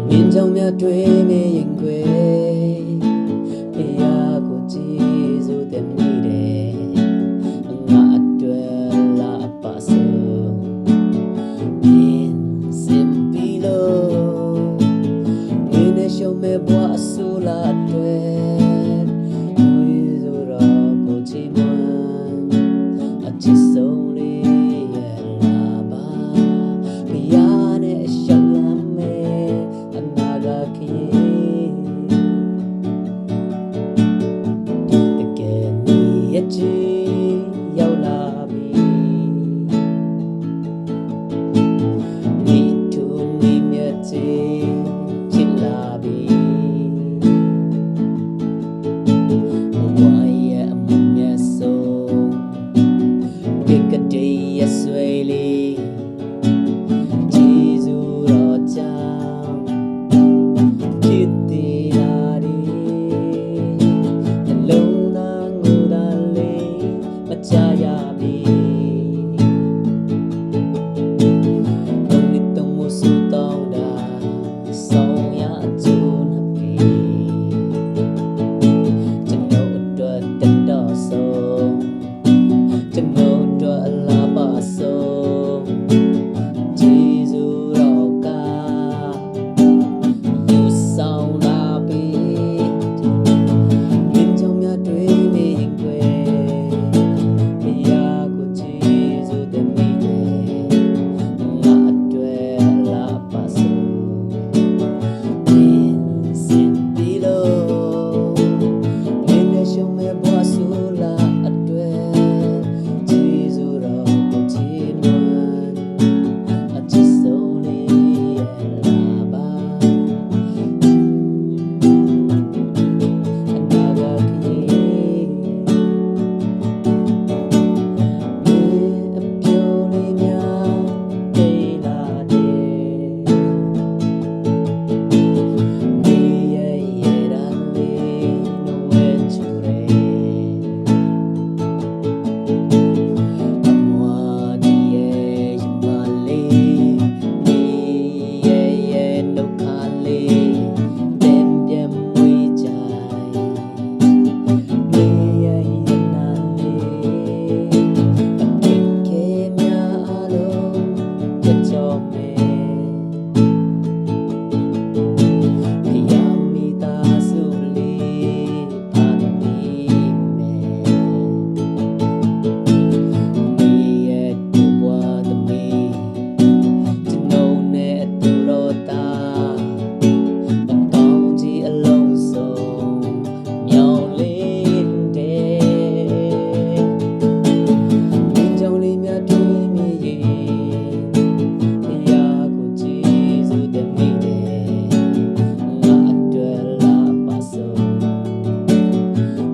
မြင်းကြောင်များတွေ့နေရင်ခွေဖယားကိုကြည်စုတဲ့မိတယ်ငါအတွက်လာပါစို့မြင်းစင်ပီလို့မင်းနဲ့ရှုံးမဲ့ဘွားအဆူလာအတွက်ဝေးဆိုတော့ကိုချီမွန်းအချစ်ဆုံးလေးရဲ့လာပါဖယားနဲ့ရှောက်လမ်းမဲ့အနာဂတ်ခရီးတကယ်နေရချီရောက်လာပြီနေတူနေမြတ်ချီချစ်လာပြီဝါရဲ့အမမြတ်ဆုံးဒီကတိရဆွေလေးဂျေဇူးတော်ကြောင့်ဖြစ်သေးတာဒီအလုံးသားငိုတာလေးမချရပြီတုံးနှစ်တုံးမှုစုတောင်းတာဆောင်ရအကျိုးနှစ်ပြီကျွန်တော်အတွက်တက်တော့ဆုံးကျွန်တော်အတွက်အလားပါဆုံးဂျေဇူးတော်ကယူဆောင်လာပြီမြင်းကြောင်များတွေ့နေရင်ခွေဖယားကိုဂျေဇူးတင်မိတယ်ငါအတွက်လာပါစို့မြင်းစင်ပီလို့မင်းနဲ့ရှုံးမဲ့ဘွားဆူလာအတွက်ဂျေဇူးတော်ကိုချီးမွမ်းအချစ်ဆုံးလေးရဲ့လာပါအနာဂတ်ခရီးမြေအပြိုလေးများတေးလာတယ်မြေရဲ့ရေတံလေးနှဝဲချူတယ်အမွာဒီရဲ့ရမလေးမြေရဲ့နှုတ်ခါလေးတင်ပြမွေးကြိုင်မြေရဲ့ရနာလေးအပြစ်ခဲများအားလုံးကြကြောမယ်ဖယားမိသားစုလေးဖာသမီးမယ်မြေရဲ့တူပွားသမီးကျွန်တော်နဲ့အတူတော်သားအကောင်းကြီးအလုံးစုံမြောင်လင်းတယ်မြင်းကြောင်လေးများတွေ့မိရင်ဖယားကိုဂျေဇူးတင်မိတယ်ငါအတွက်လာပါစို့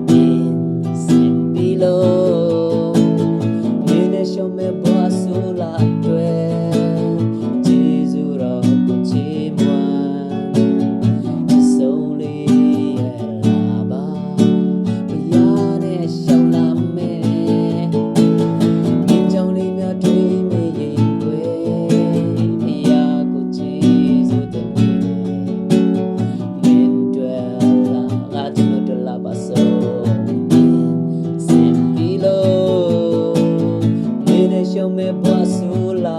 မြင်းစင်ပီလို့မင်းနဲ့ရှုံးမဲ့ဘွားဆူလာအတွက်ဂျေဇူးတော်ကိုချီးမွမ်းချစ်ဆုံးလေးရဲ့လာပါဖယားနဲ့ရှောက်လာမယ်မြင်းကြောင်လေးများတွေ့မိရင်ခွေဖယားကိုဂျေဇူးတင်မိတယ်မင်းတို့လာငါကျွန်တော်တို့လာပါစို့စင်ပီလို့မင်းနဲ့ရှုံးမဲ့ဘွားဆူလာ